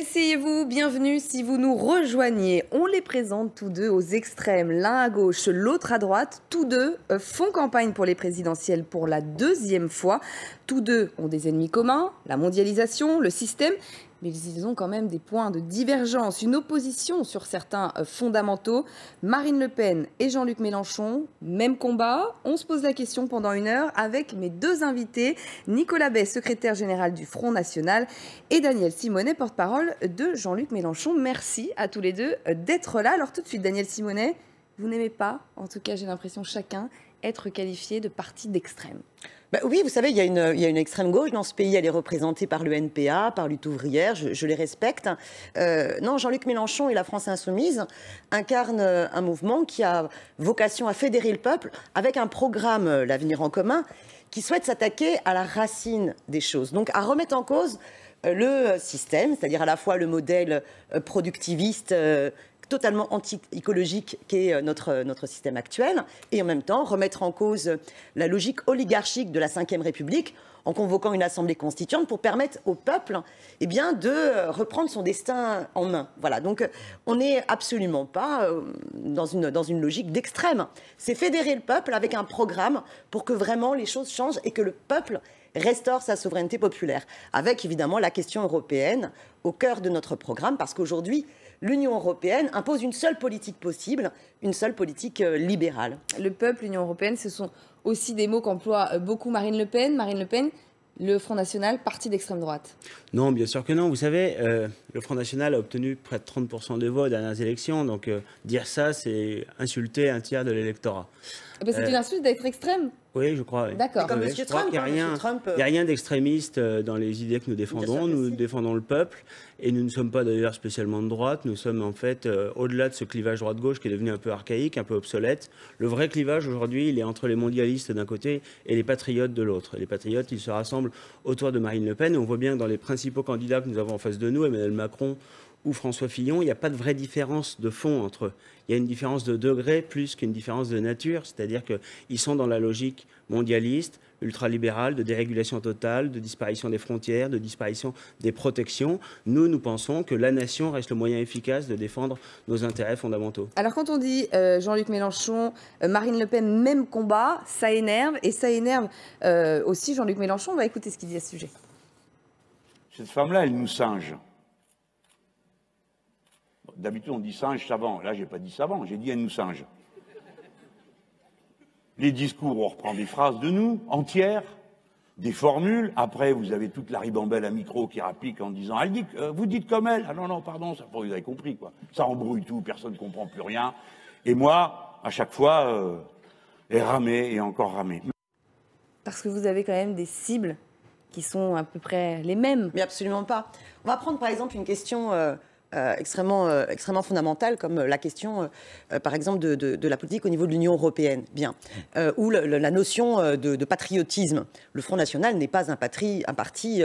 Asseyez-vous, bienvenue si vous nous rejoignez. On les présente tous deux aux extrêmes, l'un à gauche, l'autre à droite. Tous deux font campagne pour les présidentielles pour la deuxième fois. Tous deux ont des ennemis communs, la mondialisation, le système. Mais ils ont quand même des points de divergence, une opposition sur certains fondamentaux. Marine Le Pen et Jean-Luc Mélenchon, même combat. On se pose la question pendant une heure avec mes deux invités, Nicolas Bay, secrétaire général du Front National, et Daniel Simonet, porte-parole de Jean-Luc Mélenchon. Merci à tous les deux d'être là. Alors tout de suite, Daniel Simonet, vous n'aimez pas, en tout cas j'ai l'impression chacun, être qualifié de parti d'extrême. Oui, vous savez, il y a une extrême gauche dans ce pays. Elle est représentée par le NPA, par Lutte ouvrière. Je les respecte. Non, Jean-Luc Mélenchon et la France insoumise incarnent un mouvement qui a vocation à fédérer le peuple avec un programme, l'Avenir en commun, qui souhaite s'attaquer à la racine des choses. Donc, à remettre en cause le système, c'est-à-dire à la fois le modèle productiviste totalement anti-écologique qu'est notre système actuel, et en même temps remettre en cause la logique oligarchique de la Ve République en convoquant une assemblée constituante pour permettre au peuple de reprendre son destin en main. Voilà, donc on n'est absolument pas dans une logique d'extrême. C'est fédérer le peuple avec un programme pour que vraiment les choses changent et que le peuple restaure sa souveraineté populaire, avec évidemment la question européenne au cœur de notre programme, parce qu'aujourd'hui, l'Union européenne impose une seule politique possible, une seule politique libérale. Le peuple, l'Union européenne, ce sont aussi des mots qu'emploie beaucoup Marine Le Pen. Marine Le Pen, le Front National, parti d'extrême droite. Non, bien sûr que non. Vous savez, le Front National a obtenu près de 30% de voix aux dernières élections. Donc dire ça, c'est insulter un tiers de l'électorat. C'est une insulte d'être extrême. Oui, je crois. Oui. D'accord. Comme M. Trump. Il n'y a rien d'extrémiste dans les idées que nous défendons. Nous défendons le peuple. Et nous ne sommes pas d'ailleurs spécialement de droite. Nous sommes en fait au-delà de ce clivage droite-gauche qui est devenu un peu archaïque, un peu obsolète. Le vrai clivage aujourd'hui, il est entre les mondialistes d'un côté et les patriotes de l'autre. Les patriotes, ils se rassemblent autour de Marine Le Pen. Et on voit bien que dans les principaux candidats que nous avons en face de nous, Emmanuel Macron ou François Fillon, il n'y a pas de vraie différence de fond entre eux. Il y a une différence de degré plus qu'une différence de nature, c'est-à-dire qu'ils sont dans la logique mondialiste, ultralibérale, de dérégulation totale, de disparition des frontières, de disparition des protections. Nous pensons que la nation reste le moyen efficace de défendre nos intérêts fondamentaux. Alors quand on dit Jean-Luc Mélenchon, Marine Le Pen, même combat, ça énerve, et ça énerve aussi Jean-Luc Mélenchon. On va écouter ce qu'il dit à ce sujet. Cette femme-là, elle nous singe. D'habitude, on dit singe savant. Là, j'ai pas dit savant, j'ai dit elle nous singe. Les discours, on reprend des phrases de nous, entières, des formules. Après, vous avez toute la ribambelle à micro qui rapplique en disant « Elle dit, vous dites comme elle ». Ah non, pardon, ça, vous avez compris, quoi. Ça embrouille tout, personne ne comprend plus rien. Et moi, à chaque fois, et ramer et encore ramer. Parce que vous avez quand même des cibles qui sont à peu près les mêmes. Mais absolument pas. On va prendre par exemple une question extrêmement fondamentale, comme la question, par exemple, de la politique au niveau de l'Union européenne. Bien. Ou la notion de patriotisme. Le Front National n'est pas un parti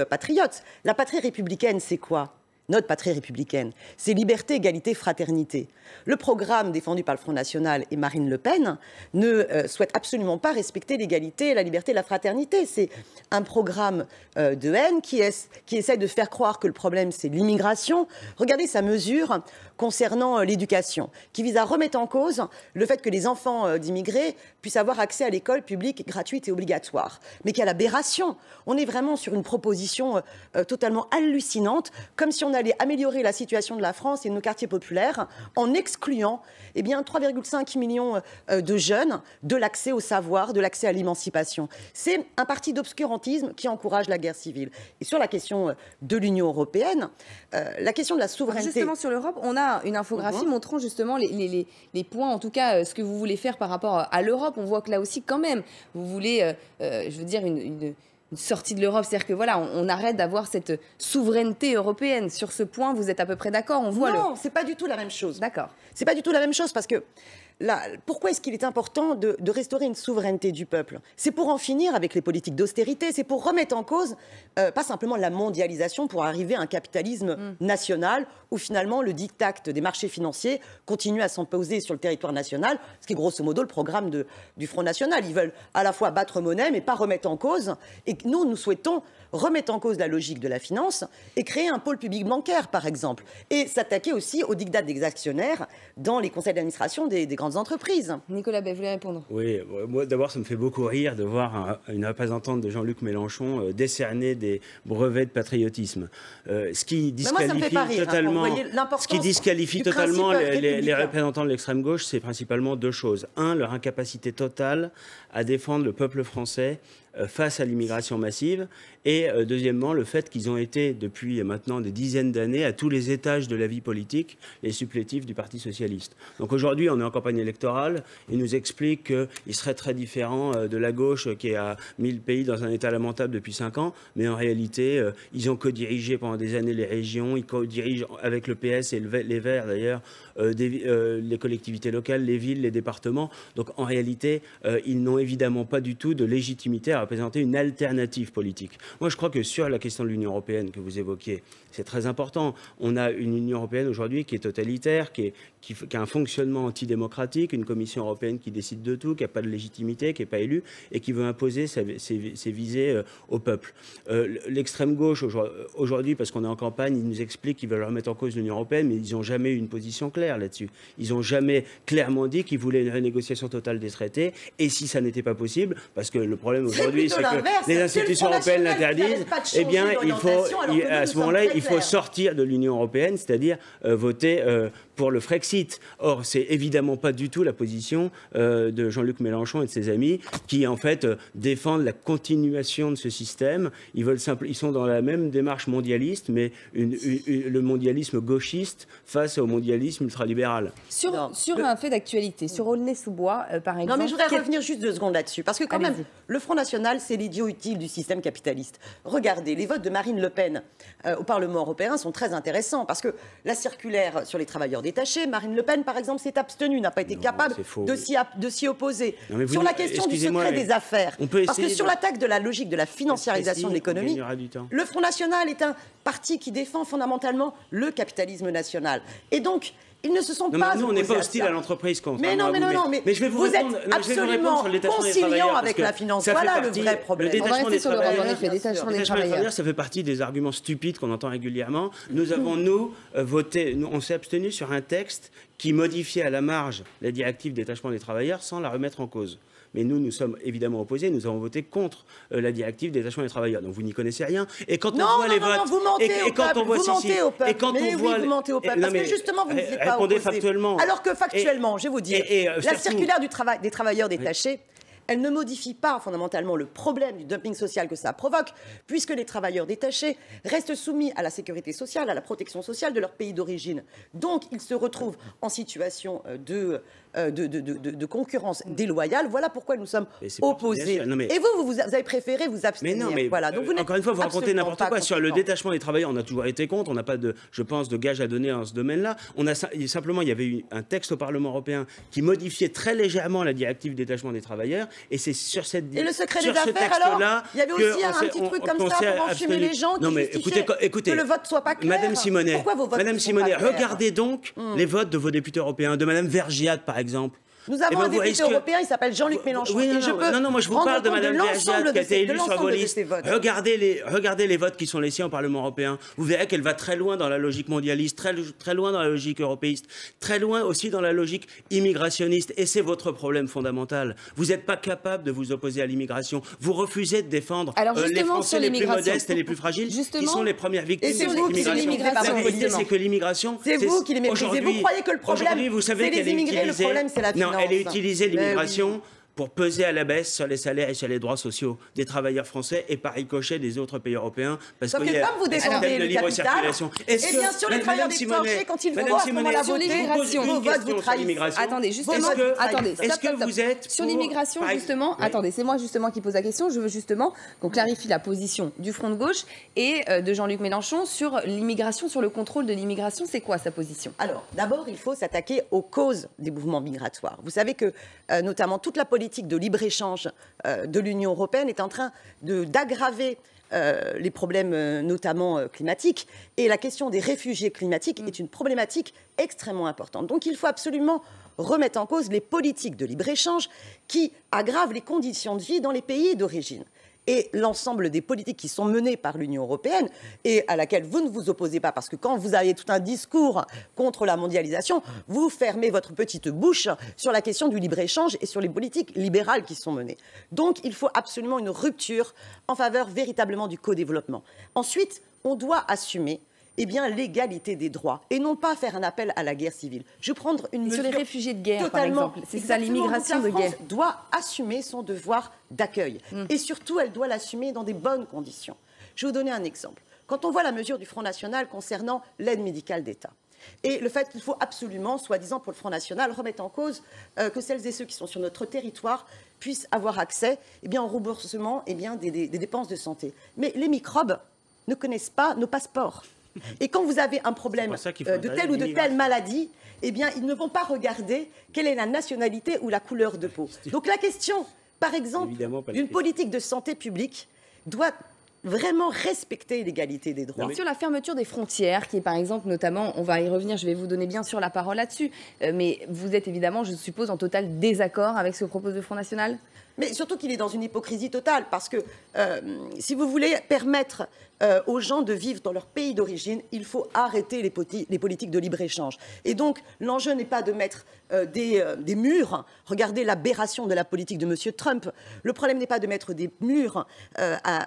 patriote. La patrie républicaine, c'est quoi ? Notre patrie républicaine, c'est liberté, égalité, fraternité. Le programme défendu par le Front National et Marine Le Pen ne souhaite absolument pas respecter l'égalité, la liberté, la fraternité. C'est un programme de haine qui essaie de faire croire que le problème, c'est l'immigration. Regardez sa mesure concernant l'éducation, qui vise à remettre en cause le fait que les enfants d'immigrés puissent avoir accès à l'école publique gratuite et obligatoire. Mais quelle aberration! On est vraiment sur une proposition totalement hallucinante, comme si on allait améliorer la situation de la France et de nos quartiers populaires en excluant 3,5 millions de jeunes de l'accès au savoir, de l'accès à l'émancipation. C'est un parti d'obscurantisme qui encourage la guerre civile. Et sur la question de l'Union européenne, la question de la souveraineté... Justement, sur l'Europe, on a une infographie montrant justement les points, en tout cas, ce que vous voulez faire par rapport à l'Europe. On voit que là aussi, quand même, vous voulez, une sortie de l'Europe, c'est-à-dire que voilà, on arrête d'avoir cette souveraineté européenne. Sur ce point, vous êtes à peu près d'accord? On voit Non, c'est pas du tout la même chose. D'accord. C'est pas du tout la même chose parce que pourquoi est-ce qu'il est important de restaurer une souveraineté du peuple? C'est pour en finir avec les politiques d'austérité, c'est pour remettre en cause, pas simplement la mondialisation, pour arriver à un capitalisme national où finalement le diktat des marchés financiers continue à s'imposer sur le territoire national, ce qui est grosso modo le programme du Front National. Ils veulent à la fois battre monnaie, mais pas remettre en cause. Et nous souhaitons remettre en cause la logique de la finance et créer un pôle public bancaire, par exemple. Et s'attaquer aussi aux diktats des actionnaires dans les conseils d'administration des grandes entreprises. Nicolas Bay, vous voulez répondre? Oui, moi d'abord, ça me fait beaucoup rire de voir une représentante de Jean-Luc Mélenchon décerner des brevets de patriotisme. Ce qui disqualifie totalement, les représentants de l'extrême gauche, c'est principalement deux choses. Un, leur incapacité totale à défendre le peuple français face à l'immigration massive, et deuxièmement, le fait qu'ils ont été, depuis maintenant des dizaines d'années, à tous les étages de la vie politique, les supplétifs du Parti socialiste. Donc aujourd'hui, on est en campagne électorale, ils nous expliquent qu'il serait très différent de la gauche qui a mis le pays dans un état lamentable depuis 5 ans, mais en réalité, ils ont co-dirigé pendant des années les régions, ils co-dirigent avec le PS et les Verts d'ailleurs, les collectivités locales, les villes, les départements. Donc en réalité, ils n'ont évidemment pas du tout de légitimité à représenter une alternative politique. Moi, je crois que sur la question de l'Union européenne que vous évoquiez, c'est très important. On a une Union européenne aujourd'hui qui est totalitaire, qui a un fonctionnement antidémocratique, une Commission européenne qui décide de tout, qui n'a pas de légitimité, qui n'est pas élue et qui veut imposer ses visées au peuple. L'extrême gauche, aujourd'hui, parce qu'on est en campagne, ils nous expliquent qu'ils veulent remettre en cause l'Union européenne, mais ils n'ont jamais eu une position claire là-dessus. Ils n'ont jamais clairement dit qu'ils voulaient une renégociation totale des traités. Et si ça n'était pas possible, parce que le problème aujourd'hui, c'est que les institutions européennes l'interdisent, eh bien, à ce moment-là, il faut sortir de l'Union européenne, c'est-à-dire voter pour le Frexit. Or, c'est évidemment pas du tout la position de Jean-Luc Mélenchon et de ses amis qui, en fait, défendent la continuation de ce système. Ils sont dans la même démarche mondialiste, mais le mondialisme gauchiste face au mondialisme ultralibéral. Sur un fait d'actualité, sur Aulnay-sous-Bois, par exemple... Non, mais je voudrais revenir juste 2 secondes là-dessus, parce que quand même, le Front National, c'est l'idiot utile du système capitaliste. Regardez, les votes de Marine Le Pen au Parlement européen sont très intéressants, parce que la circulaire sur les travailleurs détachés, Marine Le Pen, par exemple, s'est abstenue, n'a pas été capable de s'y opposer. Non, sur la question du secret des affaires, parce que sur l'attaque de la logique de la financiarisation de l'économie, le Front National est un parti qui défend fondamentalement le capitalisme national. Et donc, ils ne se sont pas... Nous, on n'est pas hostile à l'entreprise. Mais je vais vous répondre, absolument conciliant avec la finance. Voilà le vrai problème. Le détachement des travailleurs, ça fait partie des arguments stupides qu'on entend régulièrement. Nous avons, voté, on s'est abstenu sur un texte qui modifiait à la marge la directive détachement des travailleurs sans la remettre en cause. Mais nous sommes évidemment opposés. Nous avons voté contre la directive détachement des travailleurs. Donc vous n'y connaissez rien. Et quand on voit les votes, vous mentez au peuple. Et quand on voit, vous mentez au peuple. Parce que justement, vous ne dites pas opposé. Factuellement. Alors que factuellement, je vais vous dire, la circulaire des travailleurs détachés, elle ne modifie pas fondamentalement le problème du dumping social que ça provoque, puisque les travailleurs détachés restent soumis à la sécurité sociale, à la protection sociale de leur pays d'origine. Donc, ils se retrouvent en situation de concurrence déloyale. Voilà pourquoi nous sommes opposés. Et vous avez préféré vous abstenir. Mais non, voilà. Donc encore une fois, vous racontez n'importe quoi. Sur le détachement des travailleurs, on a toujours été contre. On n'a pas je pense, de gage à donner dans ce domaine-là. Simplement, il y avait eu un texte au Parlement européen qui modifiait très légèrement la directive détachement des travailleurs. Et c'est sur cette Et le secret des affaires, alors il y avait aussi un petit truc comme ça pour enfumer les gens qui justifiait que le vote soit pas clair. Madame Simonet, pourquoi vos votes ne sont pas clairs ? Regardez donc les votes de vos députés européens, de Madame Vergiat, par exemple. Nous avons un député européen, il s'appelle Jean-Luc Mélenchon. Oui, non, moi je vous parle de Mme Vergiat qui a été élue sur vos listes. Regardez les votes qui sont les siens au Parlement européen. Vous verrez qu'elle va très loin dans la logique mondialiste, très loin dans la logique européiste, très loin aussi dans la logique immigrationniste. Et c'est votre problème fondamental. Vous n'êtes pas capable de vous opposer à l'immigration. Vous refusez de défendre les Français les plus modestes et les plus fragiles, qui sont les premières victimes de l'immigration. La vérité, c'est que l'immigration... C'est vous qui les méprisez. Vous croyez que le problème, c'est les immigrés, le problème, c'est la finance. Elle est utilisée, l'immigration, pour peser à la baisse sur les salaires et sur les droits sociaux des travailleurs français et par ricochet des autres pays européens. Parce Sauf qu'il que y a comme vous un système défendez de le libre capital, circulation. et bien sûr les travailleurs des planchers, quand ils vont à ce moment-là voter, vos votes vous trahissent. Attendez, justement, est-ce que vous êtes sur l'immigration, justement, attendez, c'est moi justement qui pose la question. Je veux justement qu'on clarifie la position du Front de gauche et de Jean-Luc Mélenchon sur l'immigration, sur le contrôle de l'immigration. C'est quoi sa position? Alors, d'abord, il faut s'attaquer aux causes des mouvements migratoires. Vous savez que, notamment, toute la politique de libre-échange de l'Union européenne est en train d'aggraver les problèmes notamment climatiques. Et la question des réfugiés climatiques est une problématique extrêmement importante. Donc il faut absolument remettre en cause les politiques de libre-échange qui aggravent les conditions de vie dans les pays d'origine. Et l'ensemble des politiques qui sont menées par l'Union européenne et à laquelle vous ne vous opposez pas, parce que quand vous avez tout un discours contre la mondialisation, vous fermez votre petite bouche sur la question du libre-échange et sur les politiques libérales qui sont menées. Donc il faut absolument une rupture en faveur véritablement du co-développement. Ensuite, on doit assumer l'égalité des droits et non pas faire un appel à la guerre civile. Je vais prendre une mesure sur les réfugiés de guerre, totalement, par exemple. C'est ça, l'immigration de guerre. La France doit assumer son devoir d'accueil. Et surtout, elle doit l'assumer dans des bonnes conditions. Je vais vous donner un exemple. Quand on voit la mesure du Front National concernant l'aide médicale d'État, et le fait qu'il faut absolument, soi-disant pour le Front National, remettre en cause que celles et ceux qui sont sur notre territoire puissent avoir accès au remboursement des dépenses de santé. Mais les microbes ne connaissent pas nos passeports. Et quand vous avez un problème de telle ou de telle maladie, ils ne vont pas regarder quelle est la nationalité ou la couleur de peau. Donc la question, par exemple, d'une politique de santé publique doit vraiment respecter l'égalité des droits. Sur la fermeture des frontières, qui est par exemple notamment, on va y revenir, je vais vous donner bien sûr la parole là-dessus, mais vous êtes évidemment, je suppose, en total désaccord avec ce que propose le Front National ? Mais surtout qu'il est dans une hypocrisie totale, parce que si vous voulez permettre aux gens de vivre dans leur pays d'origine, il faut arrêter les politiques de libre-échange. Et donc, l'enjeu n'est pas de mettre des murs. Regardez l'aberration de la politique de M. Trump. Le problème n'est pas de mettre des murs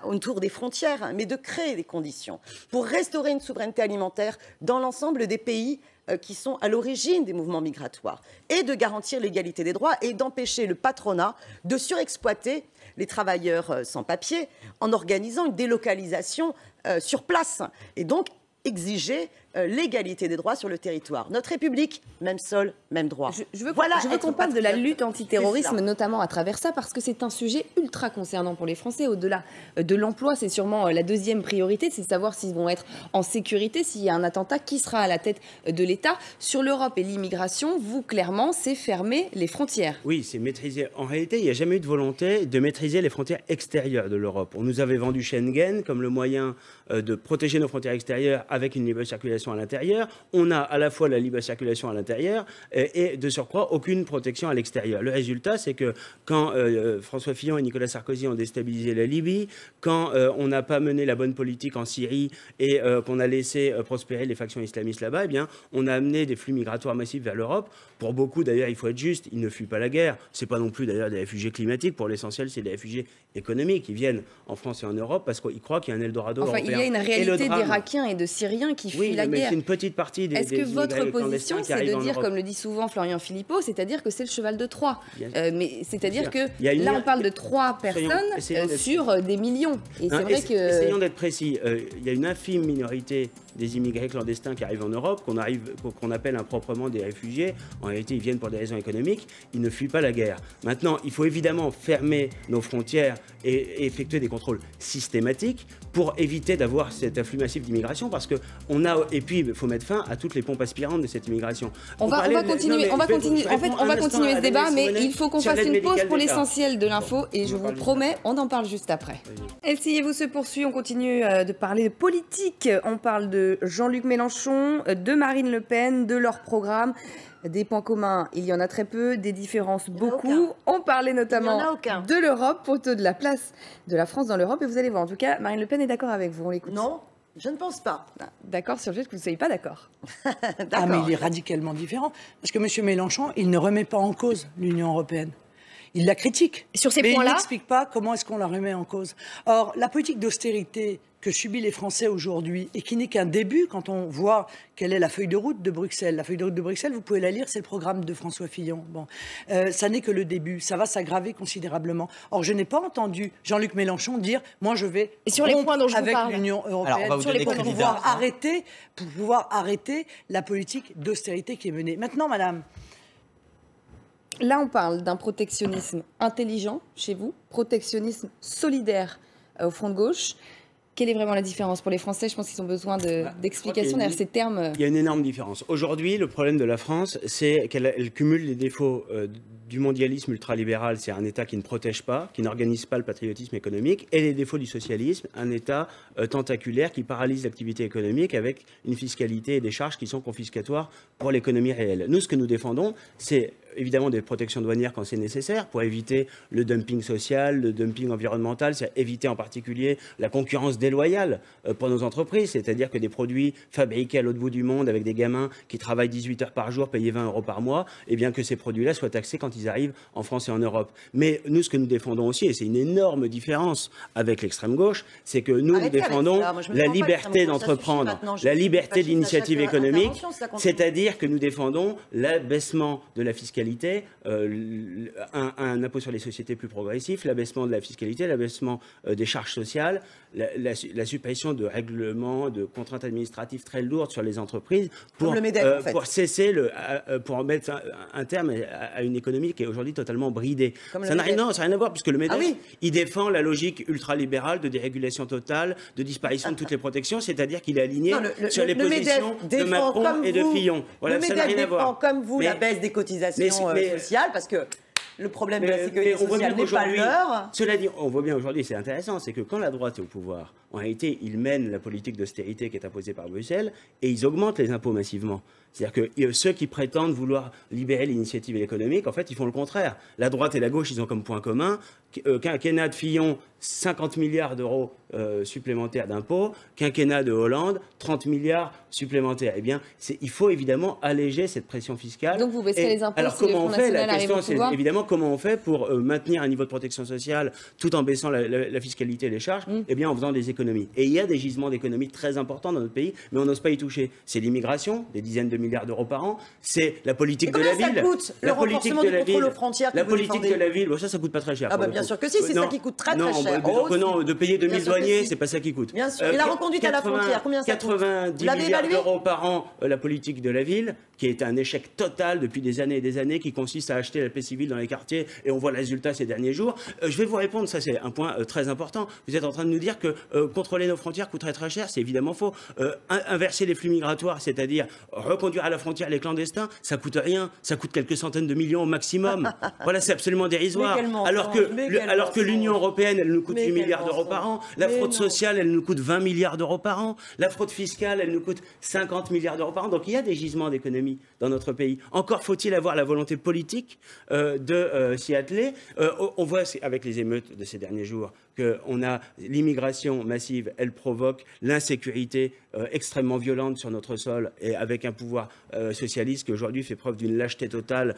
autour des frontières, mais de créer des conditions pour restaurer une souveraineté alimentaire dans l'ensemble des pays qui sont à l'origine des mouvements migratoires, et de garantir l'égalité des droits et d'empêcher le patronat de surexploiter les travailleurs sans papier en organisant une délocalisation sur place. Et donc exiger l'égalité des droits sur le territoire. Notre République, même sol, même droit. Je veux qu'on parle de la lutte antiterrorisme, notamment à travers ça, parce que c'est un sujet ultra concernant pour les Français. Au-delà de l'emploi, c'est sûrement la deuxième priorité, c'est de savoir s'ils vont être en sécurité, s'il y a un attentat, qui sera à la tête de l'État. Sur l'Europe et l'immigration, vous, clairement, c'est fermer les frontières. Oui, c'est maîtriser. En réalité, il n'y a jamais eu de volonté de maîtriser les frontières extérieures de l'Europe. On nous avait vendu Schengen comme le moyen de protéger nos frontières extérieures avec une libre circulation à l'intérieur. On a à la fois la libre circulation à l'intérieur et de surcroît aucune protection à l'extérieur. Le résultat, c'est que quand François Fillon et Nicolas Sarkozy ont déstabilisé la Libye, quand on n'a pas mené la bonne politique en Syrie et qu'on a laissé prospérer les factions islamistes là-bas, on a amené des flux migratoires massifs vers l'Europe. Pour beaucoup, d'ailleurs, il faut être juste, ils ne fuient pas la guerre. C'est pas non plus d'ailleurs des réfugiés climatiques. Pour l'essentiel, c'est des réfugiés économiques. Ils viennent en France et en Europe parce qu'ils croient qu'il y a un Eldorado européen. Il y a une réalité d'Irakiens et de Syriens qui fuient la guerre. C'est une petite partie des Est-ce que votre position, c'est de dire, Europe, comme le dit souvent Florian Philippot, c'est-à-dire que c'est le cheval de Troie mais c'est-à-dire que là, on parle de 3 personnes sur des millions. Et c'est vrai que... Essayons d'être précis. Il y a une infime minorité des immigrés clandestins qui arrivent en Europe, qu'on appelle improprement des réfugiés. En réalité, ils viennent pour des raisons économiques. Ils ne fuient pas la guerre. Maintenant, il faut évidemment fermer nos frontières et effectuer des contrôles systématiques pour éviter d'avoir cet afflux massif d'immigration, parce que et puis il faut mettre fin à toutes les pompes aspirantes de cette immigration. On va continuer ce débat, mais il faut qu'on fasse une pause pour l'essentiel de l'info, et je vous promets, on en parle juste après. LCI se poursuit, on continue de parler de politique, on parle de Jean-Luc Mélenchon, de Marine Le Pen, de leur programme. Des points communs, il y en a très peu, des différences beaucoup. On parlait notamment de l'Europe, plutôt de la place de la France dans l'Europe, et vous allez voir, en tout cas, Marine Le Pen est d'accord avec vous, on l'écoute. Non, je ne pense pas. D'accord sur le fait que vous ne soyez pas d'accord. Ah, mais il est radicalement différent, parce que M. Mélenchon, il ne remet pas en cause l'Union européenne. il la critique. Sur ces mais points-là, il n'explique pas comment est-ce qu'on la remet en cause. Or, la politique d'austérité que subissent les Français aujourd'hui et qui n'est qu'un début quand on voit quelle est la feuille de route de Bruxelles. La feuille de route de Bruxelles, vous pouvez la lire, c'est le programme de François Fillon. Bon, ça n'est que le début, ça va s'aggraver considérablement. Or, je n'ai pas entendu Jean-Luc Mélenchon dire « moi je vais et sur les points dont je vous avec parle. l'Union européenne pour pouvoir arrêter la politique d'austérité qui est menée ». Maintenant, madame, là, on parle d'un protectionnisme intelligent chez vous, protectionnisme solidaire au Front de gauche. Quelle est vraiment la différence pour les Français? Je pense qu'ils ont besoin d'explications derrière ces termes. Il y a une énorme différence. Aujourd'hui, le problème de la France, c'est qu'elle cumule les défauts du mondialisme ultralibéral, c'est un État qui ne protège pas, qui n'organise pas le patriotisme économique, et les défauts du socialisme, un État tentaculaire qui paralyse l'activité économique avec une fiscalité et des charges qui sont confiscatoires pour l'économie réelle. Nous, ce que nous défendons, c'est évidemment des protections douanières quand c'est nécessaire pour éviter le dumping social, le dumping environnemental, c'est éviter en particulier la concurrence déloyale pour nos entreprises, c'est-à-dire que des produits fabriqués à l'autre bout du monde avec des gamins qui travaillent 18 heures par jour, payés 20 € par mois, et bien que ces produits-là soient taxés quand ils arrivent en France et en Europe. Mais nous, ce que nous défendons aussi, et c'est une énorme différence avec l'extrême gauche, c'est que nous défendons la liberté d'entreprendre, la liberté d'initiative économique, c'est-à-dire que nous défendons l'abaissement de la fiscalité, un impôt sur les sociétés plus progressif, l'abaissement de la fiscalité, l'abaissement des charges sociales, la suppression de règlements, de contraintes administratives très lourdes sur les entreprises pour cesser, pour mettre un terme à une économie qui est aujourd'hui totalement bridée. Ça n'a rien à voir, puisque le MEDEF, il défend la logique ultralibérale de dérégulation totale, de disparition de toutes les protections, c'est-à-dire qu'il est aligné sur les positions de Macron et de Fillon. Voilà, ça n'a rien à voir. Comme vous, la baisse des cotisations sociales, parce que le problème de la sécurité sociale n'est pas l'heure. Cela dit, on voit bien aujourd'hui, c'est intéressant, c'est que quand la droite est au pouvoir, en réalité, ils mènent la politique d'austérité qui est imposée par Bruxelles et ils augmentent les impôts massivement. C'est-à-dire que ceux qui prétendent vouloir libérer l'initiative économique, en fait, ils font le contraire. La droite et la gauche, ils ont comme point commun quinquennat de Fillon, 50 milliards d'euros supplémentaires d'impôts, quinquennat de Hollande, 30 milliards supplémentaires. Eh bien, il faut évidemment alléger cette pression fiscale. Donc vous baisserez les impôts alors, si le Front National arrive au pouvoir. La question, c'est évidemment comment on fait pour maintenir un niveau de protection sociale tout en baissant la fiscalité et les charges, eh bien en faisant des économies. Et il y a des gisements d'économies très importants dans notre pays, mais on n'ose pas y toucher. C'est l'immigration, des dizaines de milliards d'euros par an, c'est la politique de la ville. Ça coûte le renforcement du contrôle aux frontières. La politique de la ville, ça coûte pas très cher. Ah bah bien sûr que si, c'est ça qui coûte très cher. Non, de payer 2000 douaniers, c'est pas ça qui coûte. Bien sûr. Et la reconduite à la frontière, combien ça coûte? 90 milliards d'euros par an, la politique de la ville, qui est un échec total depuis des années et des années, qui consiste à acheter la paix civile dans les quartiers, et on voit le résultat ces derniers jours. Je vais vous répondre, ça c'est un point très important. Vous êtes en train de nous dire que contrôler nos frontières coûterait très cher, c'est évidemment faux. Inverser les flux migratoires, c'est-à-dire reconduire à la frontière les clandestins, ça coûte rien, ça coûte quelques centaines de millions au maximum. Voilà, c'est absolument dérisoire. Alors que l'Union européenne, elle nous coûte 8 milliards d'euros par an, la fraude sociale, elle nous coûte 20 milliards d'euros par an, la fraude fiscale, elle nous coûte 50 milliards d'euros par an. Donc il y a des gisements d'économie dans notre pays. Encore faut-il avoir la volonté politique de s'y atteler. On voit avec les émeutes de ces derniers jours qu'on a l'immigration massive, elle provoque l'insécurité extrêmement violente sur notre sol, et avec un pouvoir socialiste qui aujourd'hui fait preuve d'une lâcheté totale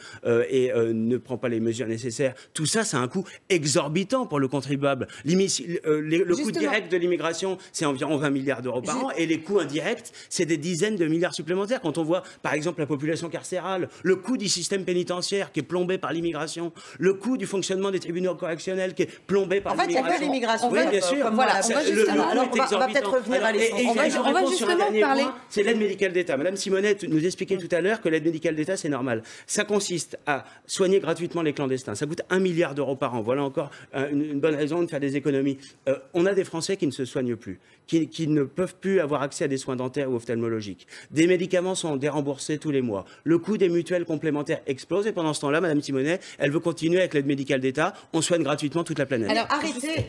et ne prend pas les mesures nécessaires. Tout ça, c'est un coût exorbitant pour le contribuable. Le coût direct de l'immigration, c'est environ 20 milliards d'euros par an, et les coûts indirects, c'est des dizaines de milliards supplémentaires. Quand on voit, par exemple, la population carcérale, le coût du système pénitentiaire qui est plombé par l'immigration, le coût du fonctionnement des tribunaux correctionnels qui est plombé par l'immigration. Oui, bien sûr. Voilà, on va peut-être revenir à l'essentiel. On va justement parler. C'est l'aide médicale d'État. Madame Simonet nous expliquait tout à l'heure que l'aide médicale d'État, c'est normal. Ça consiste à soigner gratuitement les clandestins. Ça coûte 1 milliard d'euros par an. Voilà encore une bonne raison de faire des économies. On a des Français qui ne se soignent plus, qui ne peuvent plus avoir accès à des soins dentaires ou ophtalmologiques. Des médicaments sont déremboursés tous les mois. Le coût des mutuelles complémentaires explose, et pendant ce temps-là, Madame Simonet, elle veut continuer avec l'aide médicale d'État. On soigne gratuitement toute la planète. Alors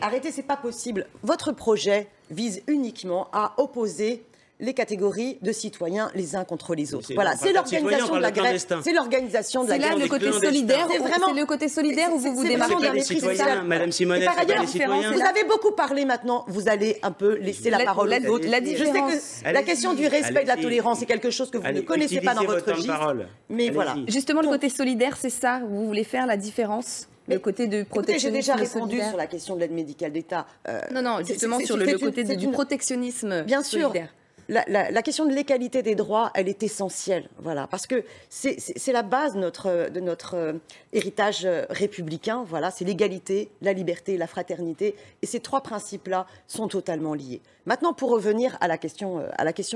arrêtez, c'est pas possible. Votre projet vise uniquement à opposer les catégories de citoyens les uns contre les autres. Voilà, c'est l'organisation de la grève. C'est l'organisation de la grève. C'est là le côté solidaire. C'est le côté solidaire où vous vous démarquez. C'est pas les citoyens, Madame Simonet. Par ailleurs, vous avez beaucoup parlé maintenant. Vous allez un peu laisser la parole aux autres. Je sais que la question du respect de la tolérance est quelque chose que vous ne connaissez pas dans votre registre. Mais voilà. Justement, le côté solidaire, c'est ça. Vous voulez faire la différence. le côté du protectionnisme j'ai déjà répondu solidaire. sur la question de l'aide médicale d'État. Non, justement sur le côté du protectionnisme bien sûr. solidaire. La question de l'égalité des droits, elle est essentielle, voilà, parce que c'est la base de notre héritage républicain, voilà, c'est l'égalité, la liberté, la fraternité, et ces trois principes-là sont totalement liés. Maintenant, pour revenir à la question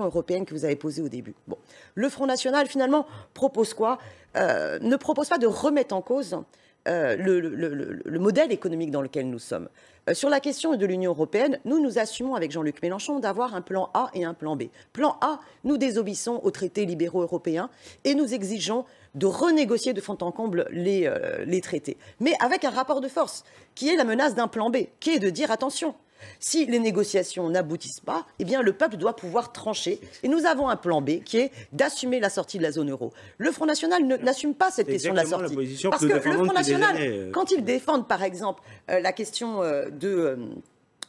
européenne que vous avez posée au début, bon, le Front National finalement propose quoi ? Ne propose pas de remettre en cause le modèle économique dans lequel nous sommes. Sur la question de l'Union européenne, nous assumons avec Jean-Luc Mélenchon d'avoir un plan A et un plan B. Plan A, nous désobéissons aux traités libéraux européens et nous exigeons de renégocier de fond en comble les traités. Mais avec un rapport de force, qui est la menace d'un plan B, qui est de dire attention, si les négociations n'aboutissent pas, eh bien le peuple doit pouvoir trancher. Et nous avons un plan B qui est d'assumer la sortie de la zone euro. Le Front National n'assume pas cette question de la sortie. Parce que le Front National, quand ils défendent par exemple la question de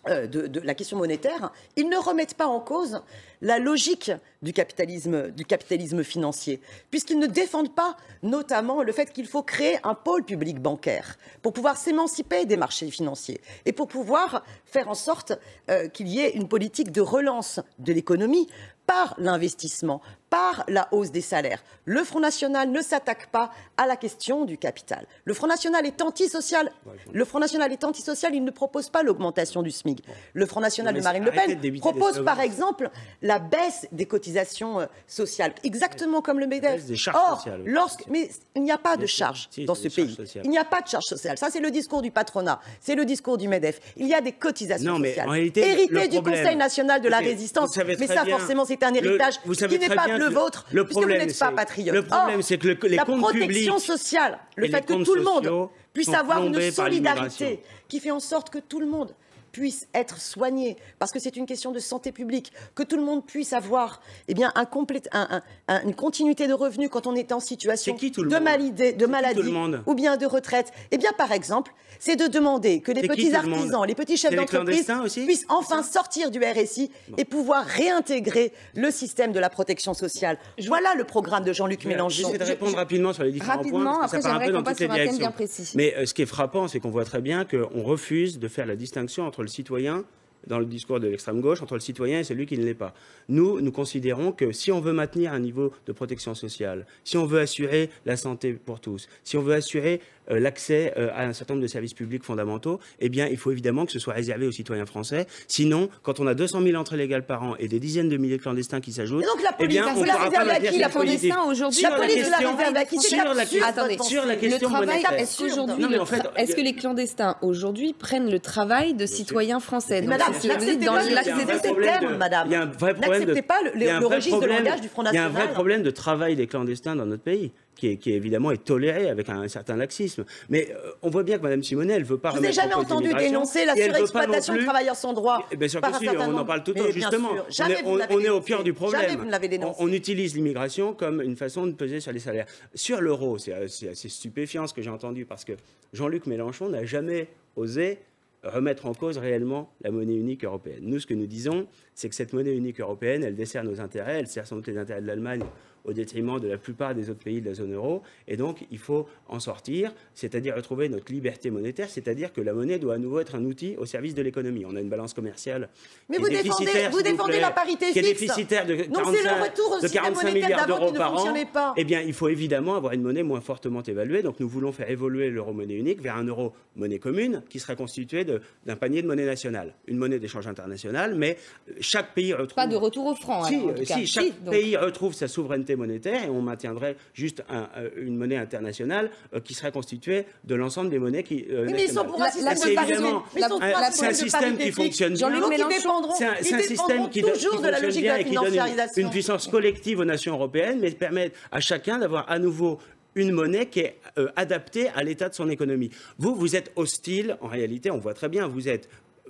la question monétaire, ils ne remettent pas en cause la logique du capitalisme financier, puisqu'ils ne défendent pas notamment le fait qu'il faut créer un pôle public bancaire pour pouvoir s'émanciper des marchés financiers et pour pouvoir faire en sorte qu'il y ait une politique de relance de l'économie par l'investissement, par la hausse des salaires. Le Front National ne s'attaque pas à la question du capital. Le Front National est antisocial. Le Front National est antisocial, il ne propose pas l'augmentation du SMIC. Le Front National de Marine Le Pen propose par exemple la baisse des cotisations sociales, exactement comme le MEDEF. Or, mais il n'y a pas de charge dans ce pays. Il n'y a pas de charge sociale. Ça, c'est le discours du patronat. C'est le discours du MEDEF. Il y a des cotisations sociales. Héritées du Conseil national de la résistance. Mais ça, forcément, c'est un héritage qui n'est pas le vôtre, puisque vous n'êtes pas patriote. Le problème, c'est que les comptes publics, la protection sociale, le fait que tout le monde puisse avoir une solidarité qui fait en sorte que tout le monde puisse être soigné, parce que c'est une question de santé publique, que tout le monde puisse avoir une continuité de revenus quand on est en situation de maladie ou bien de retraite. Eh bien, par exemple, c'est de demander que les petits artisans, les petits chefs d'entreprise puissent enfin sortir du RSI et pouvoir réintégrer le système de la protection sociale. Voilà le programme de Jean-Luc Mélenchon. J'essaie de répondre rapidement sur les différents points, parce que ça part un peu dans toutes les directions. Mais ce qui est frappant, c'est qu'on voit très bien qu'on refuse de faire la distinction entre le citoyen, dans le discours de l'extrême gauche, entre le citoyen et celui qui ne l'est pas. Nous considérons que si on veut maintenir un niveau de protection sociale, si on veut assurer la santé pour tous, si on veut assurer l'accès à un certain nombre de services publics fondamentaux, eh bien, il faut évidemment que ce soit réservé aux citoyens français. Sinon, quand on a 200 000 entrées légales par an et des dizaines de milliers de clandestins qui s'ajoutent, eh bien, on ne pourra pas maintenir cette politique. Aujourd'hui, est-ce que les clandestins aujourd'hui prennent le travail de citoyens français? Madame, n'acceptez pas terme, madame. N'acceptez pas le registre de langage du Front National. Il y a un vrai problème de travail des clandestins dans notre pays, qui évidemment est toléré avec un certain laxisme. Mais on voit bien que Mme Simonet, elle ne veut pas remettre en cause l'immigration. Je n'ai jamais entendu dénoncer la surexploitation de travailleurs sans droit. Bien sûr que si, on en parle tout le temps, justement. On est au cœur du problème. On utilise l'immigration comme une façon de peser sur les salaires. Sur l'euro, c'est assez stupéfiant ce que j'ai entendu, parce que Jean-Luc Mélenchon n'a jamais osé remettre en cause réellement la monnaie unique européenne. Nous, ce que nous disons, c'est que cette monnaie unique européenne, elle dessert nos intérêts, elle sert sans doute les intérêts de l'Allemagne au détriment de la plupart des autres pays de la zone euro. Et donc, il faut en sortir, c'est-à-dire retrouver notre liberté monétaire, c'est-à-dire que la monnaie doit à nouveau être un outil au service de l'économie. On a une balance commerciale mais vous défendez la parité qui est fixe. déficitaire de 45 milliards d'euros par an. Pas. Eh bien, il faut évidemment avoir une monnaie moins fortement évaluée. Donc, nous voulons faire évoluer l'euro-monnaie unique vers un euro-monnaie commune qui sera constitué d'un panier de monnaie nationale, une monnaie d'échange international, mais chaque pays retrouve... Pas de retour au franc, alors, en tout cas. Si chaque pays retrouve sa souveraineté monétaire, et on maintiendrait juste une monnaie internationale qui serait constituée de l'ensemble des monnaies qui... mais ils sont pour un système c'est évidemment un système qui fonctionne bien. C'est un système qui fonctionne bien et qui donne une puissance collective aux nations européennes, mais permet à chacun d'avoir à nouveau une monnaie qui est adaptée à l'état de son économie. Vous êtes hostile, en réalité, on voit très bien, vous êtes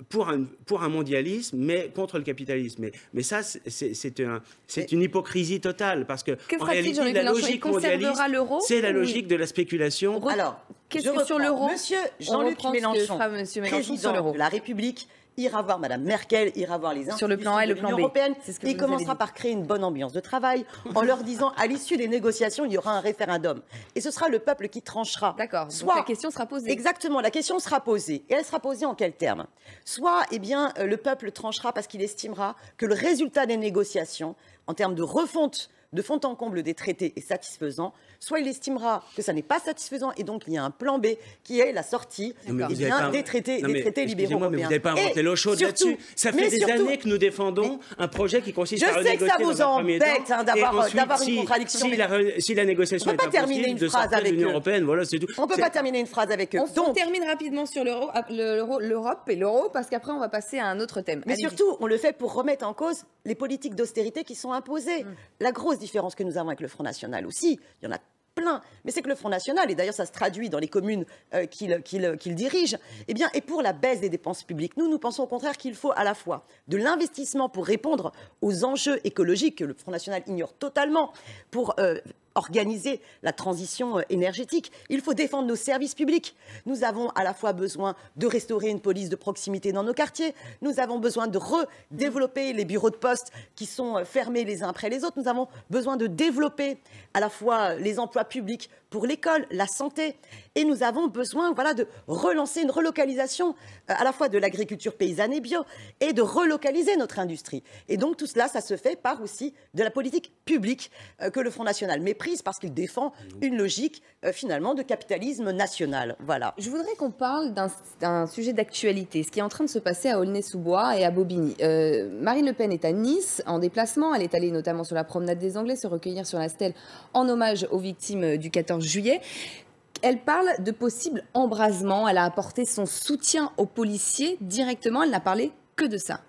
pour un mondialisme, mais contre le capitalisme. Mais ça, c'est une hypocrisie totale, parce que en réalité, la logique mondialiste, c'est la logique de la spéculation. Alors, qu'est-ce que sur l'euro? Monsieur Jean-Luc Mélenchon, président de la République, ira voir Mme Merkel, ira voir les institutions sur le plan A et le plan B. européenne, Et il commencera par créer une bonne ambiance de travail en leur disant à l'issue des négociations, il y aura un référendum. Et ce sera le peuple qui tranchera. D'accord, donc la question sera posée. Exactement, la question sera posée. Et elle sera posée en quels termes? Soit, le peuple tranchera parce qu'il estimera que le résultat des négociations, en termes de refonte, de fond en comble des traités est satisfaisant, soit il estimera que ça n'est pas satisfaisant et donc il y a un plan B qui est la sortie des traités libéraux européens. Mais vous n'avez pas inventé l'eau chaude là-dessus. Ça fait des années que nous défendons un projet qui consiste à renégocier dans un premier temps. Je sais que ça vous embête d'avoir une contradiction. Si la négociation est impossible de sortir de l'Union européenne, voilà, c'est tout. On ne peut pas terminer une phrase avec eux. On termine rapidement sur l'Europe et l'euro parce qu'après on va passer à un autre thème. Mais surtout, on le fait pour remettre en cause les politiques d'austérité qui sont imposées. La grosse différence que nous avons avec le Front National aussi, il y en a plein, mais c'est que le Front National, et d'ailleurs ça se traduit dans les communes qu'il dirige, et pour la baisse des dépenses publiques, nous pensons au contraire qu'il faut à la fois de l'investissement pour répondre aux enjeux écologiques que le Front National ignore totalement, pour organiser la transition énergétique. Il faut défendre nos services publics. Nous avons à la fois besoin de restaurer une police de proximité dans nos quartiers. Nous avons besoin de redévelopper les bureaux de poste qui sont fermés les uns après les autres. Nous avons besoin de développer à la fois les emplois publics pour l'école, la santé. Et nous avons besoin de relancer une relocalisation à la fois de l'agriculture paysanne et bio et de relocaliser notre industrie. Et donc tout cela, ça se fait par aussi de la politique publique que le Front National méprise parce qu'il défend une logique finalement de capitalisme national. Voilà. Je voudrais qu'on parle d'un sujet d'actualité, ce qui est en train de se passer à Aulnay-sous-Bois et à Bobigny. Marine Le Pen est à Nice en déplacement. Elle est allée notamment sur la promenade des Anglais se recueillir sur la stèle en hommage aux victimes du 14 juillet. Elle parle de possibles embrasements. Elle a apporté son soutien aux policiers directement. Elle n'a parlé que de ça.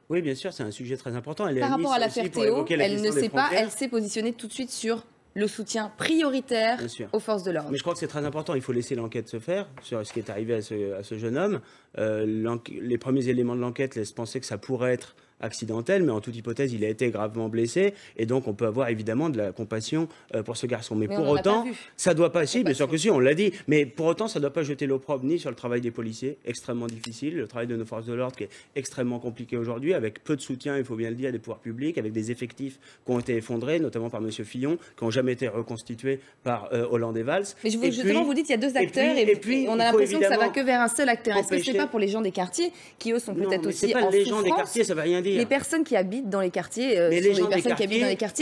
Oui, bien sûr, c'est un sujet très important. Par rapport à l'affaire Théo, elle ne sait pas, elle s'est positionnée tout de suite sur le soutien prioritaire aux forces de l'ordre. Mais je crois que c'est très important. Il faut laisser l'enquête se faire sur ce qui est arrivé à ce jeune homme. Les premiers éléments de l'enquête laissent penser que ça pourrait être accidentel, mais en toute hypothèse, il a été gravement blessé, et donc on peut avoir évidemment de la compassion pour ce garçon. Mais pour autant, ça doit pas, si, bien sûr que si, on l'a dit, mais pour autant, ça ne doit pas jeter l'opprobre ni sur le travail des policiers, extrêmement difficile, le travail de nos forces de l'ordre qui est extrêmement compliqué aujourd'hui, avec peu de soutien, il faut bien le dire, des pouvoirs publics, avec des effectifs qui ont été effondrés, notamment par M. Fillon, qui n'ont jamais été reconstitués par Hollande et Valls. Mais justement, vous dites qu'il y a deux acteurs, et puis on a l'impression que ça va que vers un seul acteur. Est-ce que ce n'est pas pour les gens des quartiers, qui eux sont peut-être aussi en souffrance? Les gens des quartiers, ça ne veut rien dire. Les personnes qui habitent dans les quartiers,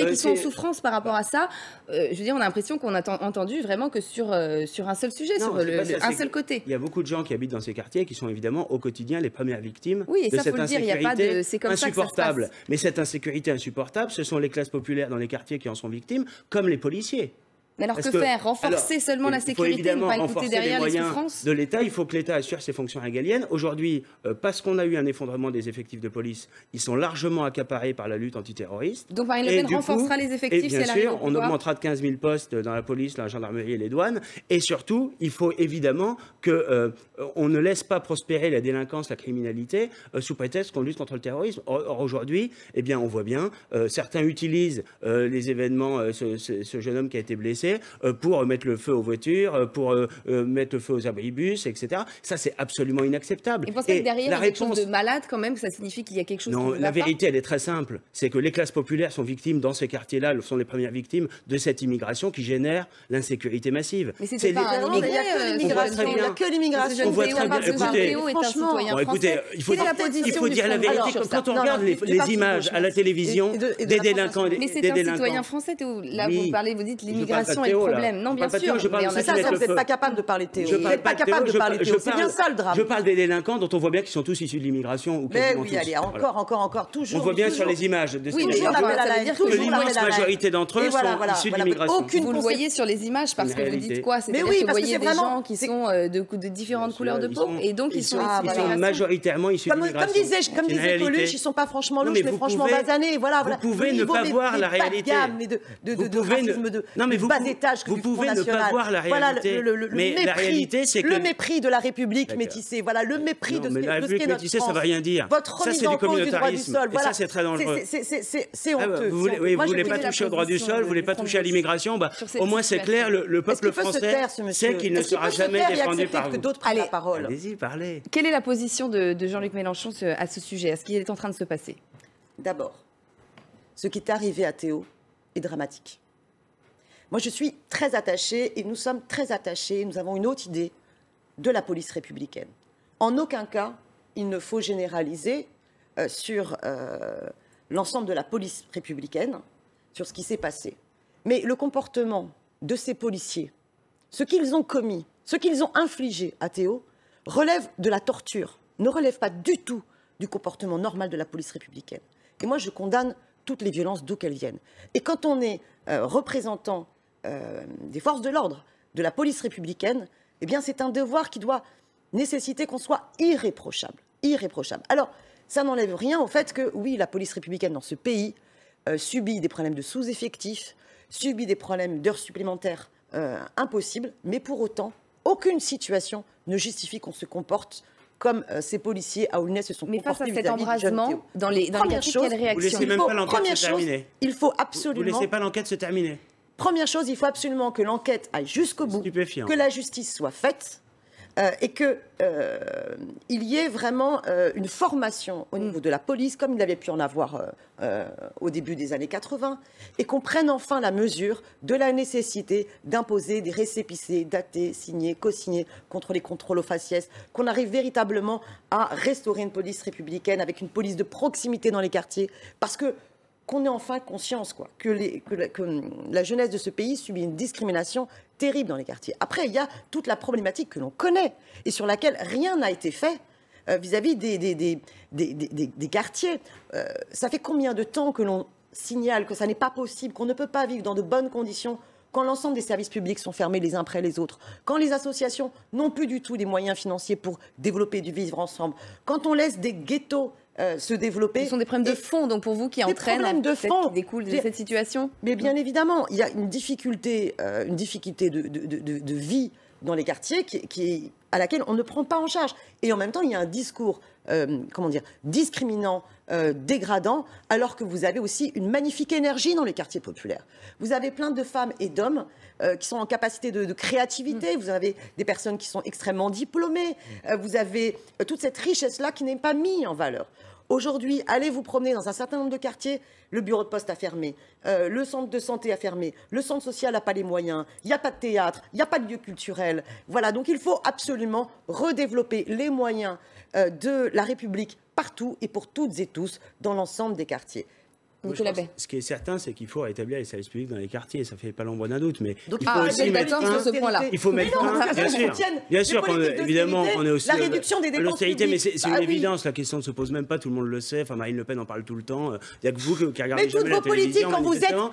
qui sont en souffrance par rapport à ça. Je veux dire, on a l'impression qu'on a entendu vraiment que sur un seul sujet, sur un seul côté. Il y a beaucoup de gens qui habitent dans ces quartiers qui sont évidemment au quotidien les premières victimes de cette insécurité c'est comme insupportable. Ça que ça se passe. Mais cette insécurité insupportable, ce sont les classes populaires dans les quartiers qui en sont victimes, comme les policiers. Mais alors que faire? Renforcer seulement la sécurité, ne pas écouter derrière les souffrances de l'État. Il faut que l'État assure ses fonctions régaliennes. Aujourd'hui, parce qu'on a eu un effondrement des effectifs de police, ils sont largement accaparés par la lutte antiterroriste. Donc Marine Le Pen renforcera les effectifs si elle arrive au pouvoir. On augmentera de 15 000 postes dans la police, la gendarmerie et les douanes. Et surtout, il faut évidemment qu'on ne laisse pas prospérer la délinquance, la criminalité, sous prétexte qu'on lutte contre le terrorisme. Or aujourd'hui, on voit bien, certains utilisent les événements, ce jeune homme qui a été blessé, pour mettre le feu aux voitures, pour mettre le feu aux abribus, etc. Ça, c'est absolument inacceptable. Et vous pensez que derrière, il y a quelque chose de malade quand même, ça signifie qu'il y a quelque chose qui ne va pas? Non, la vérité, elle est très simple. C'est que les classes populaires sont victimes, dans ces quartiers-là, sont les premières victimes de cette immigration qui génère l'insécurité massive. Mais c'était pas un immigré, il n'y a que l'immigration. On voit très bien. Écoutez, il faut dire la vérité. Quand on regarde les images à la télévision des délinquants... Mais c'est un citoyen français, Théo. Là, vous dites l'immigration est le problème. Non, bien sûr. C'est ça, vous n'êtes pas capable de parler de Théo. Vous n'êtes pas capable de parler de Théo. C'est bien ça le drame. Je parle des délinquants dont on voit bien qu'ils sont tous issus de l'immigration. Mais oui, allez, encore, toujours. On voit bien sur les images de oui, mais ça veut dire que l'immense majorité d'entre eux sont issus de l'immigration. Vous le voyez sur les images parce que vous dites quoi? C'est-à-dire que vous voyez des gens qui sont de différentes couleurs de peau et donc ils sont majoritairement issus de l'immigration. Comme disait Coluche, ils ne sont pas franchement louches, mais franchement basanés. Vous pouvez ne pas voir la réalité. Non, mais vous étages que vous du Front pouvez ne National. pas voir la réalité. Voilà mais mépris, la réalité, c'est que... le mépris de la République métissée. Voilà le mépris Non, de ce mais la qu'est République notre métissée, ça France. ne veut rien dire. Votre Ça, remise c'est en du cause du droit du communautarisme. sol. Et Voilà. ça, c'est très dangereux. C'est honteux. Vous voulez, Moi, je voulez pas posais la toucher au droit du position sol, de vous voulez pas Franck toucher à Gauche l'immigration, sur cette au moins c'est situation. clair, le peuple Est-ce qu'il peut se français taire, ce monsieur sait qu'il ne Est-ce qu'il sera peut se jamais taire et défendu accepter par que vous. d'autres prennent la parole? Allez-y, parlez. Quelle est la position de Jean-Luc Mélenchon à ce sujet, à ce qui est en train de se passer? D'abord, ce qui est arrivé à Théo est dramatique. Moi, je suis très attachée, et nous sommes très attachés, nous avons une haute idée de la police républicaine. En aucun cas, il ne faut généraliser sur l'ensemble de la police républicaine, sur ce qui s'est passé. Mais le comportement de ces policiers, ce qu'ils ont commis, ce qu'ils ont infligé à Théo, relève de la torture, ne relève pas du tout du comportement normal de la police républicaine. Et moi, je condamne toutes les violences d'où qu'elles viennent. Et quand on est représentant des forces de l'ordre, de la police républicaine, eh bien, c'est un devoir qui doit nécessiter qu'on soit irréprochable. Irréprochable. Alors, ça n'enlève rien au fait que, oui, la police républicaine dans ce pays subit des problèmes de sous-effectifs, subit des problèmes d'heures supplémentaires impossibles, mais pour autant, aucune situation ne justifie qu'on se comporte comme ces policiers à Aulnay se sont Mais face à comportés cet vis-à-vis du jeune embrasement, Théo. dans les quartiers, quelle Vous réaction? laissez même pas l'enquête se terminer. Il faut Vous absolument... laissez pas l'enquête se terminer. Première chose, il faut absolument que l'enquête aille jusqu'au bout, Stupéfiant. que la justice soit faite et qu'il y ait vraiment une formation au niveau de la police, comme il avait pu en avoir au début des années 80, et qu'on prenne enfin la mesure de la nécessité d'imposer des récépissés datés, signés, co-signés contre les contrôles aux faciès, qu'on arrive véritablement à restaurer une police républicaine avec une police de proximité dans les quartiers, parce que qu'on ait enfin conscience que la jeunesse de ce pays subit une discrimination terrible dans les quartiers. Après, il y a toute la problématique que l'on connaît et sur laquelle rien n'a été fait vis-à-vis des quartiers. Ça fait combien de temps que l'on signale que ça n'est pas possible, qu'on ne peut pas vivre dans de bonnes conditions quand l'ensemble des services publics sont fermés les uns après les autres, quand les associations n'ont plus du tout les moyens financiers pour développer du vivre ensemble, quand on laisse des ghettos se développer. Ce sont des problèmes de fond, donc pour vous, qui entraînent, qui découlent de cette situation? Mais bien évidemment, il y a une difficulté de vie dans les quartiers à laquelle on ne prend pas en charge. Et en même temps, il y a un discours discriminant, dégradant, alors que vous avez aussi une magnifique énergie dans les quartiers populaires. Vous avez plein de femmes et d'hommes qui sont en capacité de créativité, vous avez des personnes qui sont extrêmement diplômées, vous avez toute cette richesse-là qui n'est pas mise en valeur. Aujourd'hui, allez vous promener dans un certain nombre de quartiers, le bureau de poste a fermé, le centre de santé a fermé, le centre social n'a pas les moyens, il n'y a pas de théâtre, il n'y a pas de lieu culturel. Voilà, donc il faut absolument redévelopper les moyens de la République partout et pour toutes et tous dans l'ensemble des quartiers. Nicolas Bay. Ce qui est certain, c'est qu'il faut rétablir les services publics dans les quartiers. Ça fait pas l'ombre d'un doute, mais Donc, il faut aussi mettre sur ce point-là. Il faut mettre bien sûr, évidemment, on est aussi la réduction des dépenses l'austérité, mais c'est une oui. évidence. La question ne se pose même pas. Tout le monde le sait. Enfin, Marine Le Pen en parle tout le temps. Il y a que vous qui regardez mais toutes jamais la vos politiques, télévision.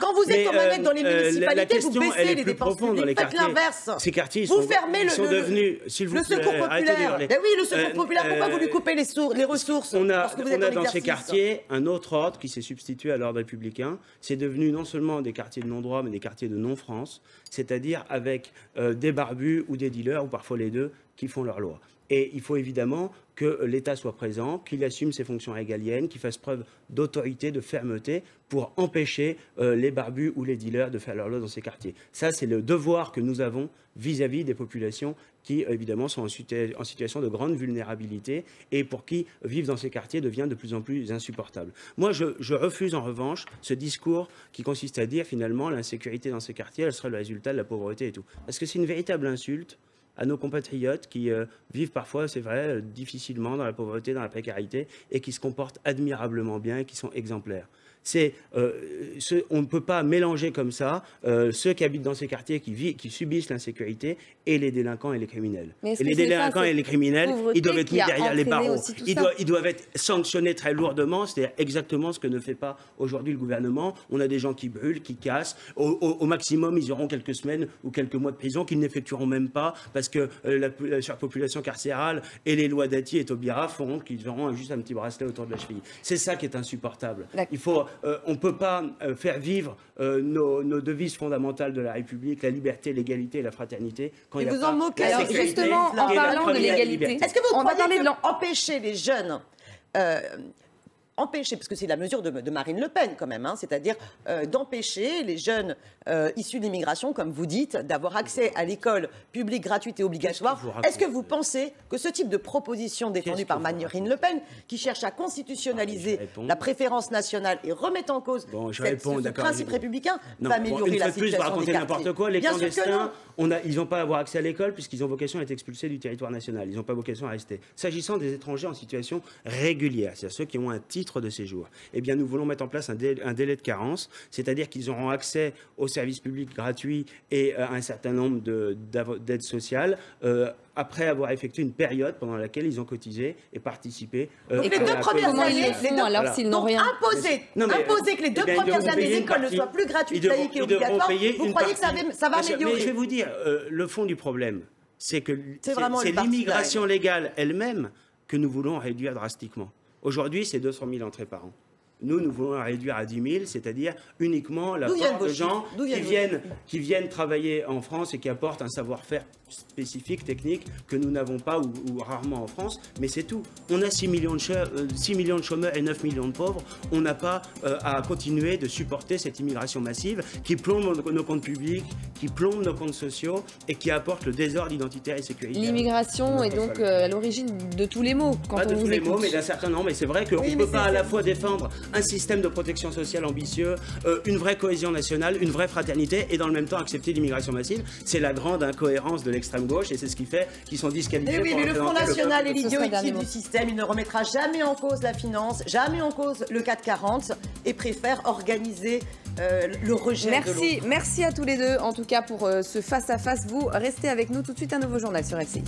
quand vous êtes aux manettes dans les municipalités, vous baissez les dépenses publiques. Faites l'inverse. Ces quartiers, vous fermez ils sont devenus, s'il vous le plaît, secours populaire. Ben oui, le secours populaire. Pourquoi vous lui coupez les ressources? On a dans ces quartiers un autre ordre qui s'est substitué à l'ordre républicain. C'est devenu non seulement des quartiers de non-droit, mais des quartiers de non-France, c'est-à-dire avec des barbus ou des dealers, ou parfois les deux, qui font leur loi. Et il faut évidemment que l'État soit présent, qu'il assume ses fonctions régaliennes, qu'il fasse preuve d'autorité, de fermeté pour empêcher les barbus ou les dealers de faire leur loi dans ces quartiers. Ça, c'est le devoir que nous avons vis-à-vis des populations qui, évidemment, sont en situation de grande vulnérabilité et pour qui vivre dans ces quartiers devient de plus en plus insupportable. Moi, je refuse en revanche ce discours qui consiste à dire, finalement, l'insécurité dans ces quartiers, elle serait le résultat de la pauvreté et tout. Parce que c'est une véritable insulte à nos compatriotes qui vivent parfois, c'est vrai, difficilement dans la pauvreté, dans la précarité, et qui se comportent admirablement bien et qui sont exemplaires. On ne peut pas mélanger comme ça ceux qui habitent dans ces quartiers, qui subissent l'insécurité, et les délinquants et les criminels. Et les délinquants et les criminels, ils doivent être mis derrière les barreaux. Ils doivent être sanctionnés très lourdement, c'est exactement ce que ne fait pas aujourd'hui le gouvernement. On a des gens qui brûlent, qui cassent. Au maximum, ils auront quelques semaines ou quelques mois de prison qu'ils n'effectueront même pas parce que la surpopulation carcérale et les lois Dati et Taubira feront qu'ils auront juste un petit bracelet autour de la cheville. C'est ça qui est insupportable. Il faut on ne peut pas faire vivre nos devises fondamentales de la République, la liberté, l'égalité et la fraternité, quand Et il y a vous pas en moquez. la Alors, sécurité justement, en et la parlant de première l'égalité, liberté. Est-ce que vous On va croyez parler de que empêcher les jeunes empêcher, parce que c'est la mesure de Marine Le Pen quand même, hein, c'est-à-dire d'empêcher les jeunes issus de l'immigration, comme vous dites, d'avoir accès à l'école publique gratuite et obligatoire. Est-ce que vous pensez que ce type de proposition défendue par Marine Le Pen, qui cherche à constitutionnaliser la préférence nationale et remettre en cause ce principe républicain, va améliorer la situation des quartiers? Vous racontez n'importe quoi. Les Bien sûr que clandestins, non. ils n'ont pas à avoir accès à l'école puisqu'ils ont vocation à être expulsés du territoire national. Ils n'ont pas vocation à rester. S'agissant des étrangers en situation régulière, c'est-à-dire ceux qui ont un titre de séjour, eh bien, nous voulons mettre en place un délai de carence, c'est-à-dire qu'ils auront accès aux services publics gratuits et à un certain nombre d'aides sociales après avoir effectué une période pendant laquelle ils ont cotisé et participé. Et les 2 premières années, alors s'ils n'ont rien. Imposer que les 2 premières années des écoles ne soient plus gratuites, laïques et obligatoires, vous croyez que ça va améliorer? Mais je vais vous dire, le fond du problème, c'est que c'est le l'immigration légale elle-même que nous voulons réduire drastiquement. Aujourd'hui, c'est 200 000 entrées par an. Nous voulons la réduire à 10 000, c'est-à-dire uniquement la part de gens qui viennent travailler en France et qui apportent un savoir-faire spécifique, technique, que nous n'avons pas ou rarement en France, mais c'est tout. On a 6 millions de chômeurs et 9 millions de pauvres. On n'a pas à continuer de supporter cette immigration massive qui plombe nos comptes publics, qui plombe nos comptes sociaux et qui apporte le désordre identitaire et sécuritaire. L'immigration est donc à l'origine de tous les maux. Pas de tous les maux, mais d'un certain nombre. Et c'est vrai qu'on ne peut pas à la fois défendre un système de protection sociale ambitieux, une vraie cohésion nationale, une vraie fraternité, et dans le même temps accepter l'immigration massive. C'est la grande incohérence de l'extrême gauche, et c'est ce qui fait qu'ils sont disqualifiés. Mais le Front National est l'idiot utile du système. Il ne remettra jamais en cause la finance, jamais en cause le 440, et préfère organiser le rejet de l'autre. Merci à tous les deux, en tout cas pour ce face-à-face. Vous restez avec nous tout de suite, un nouveau journal sur LCI.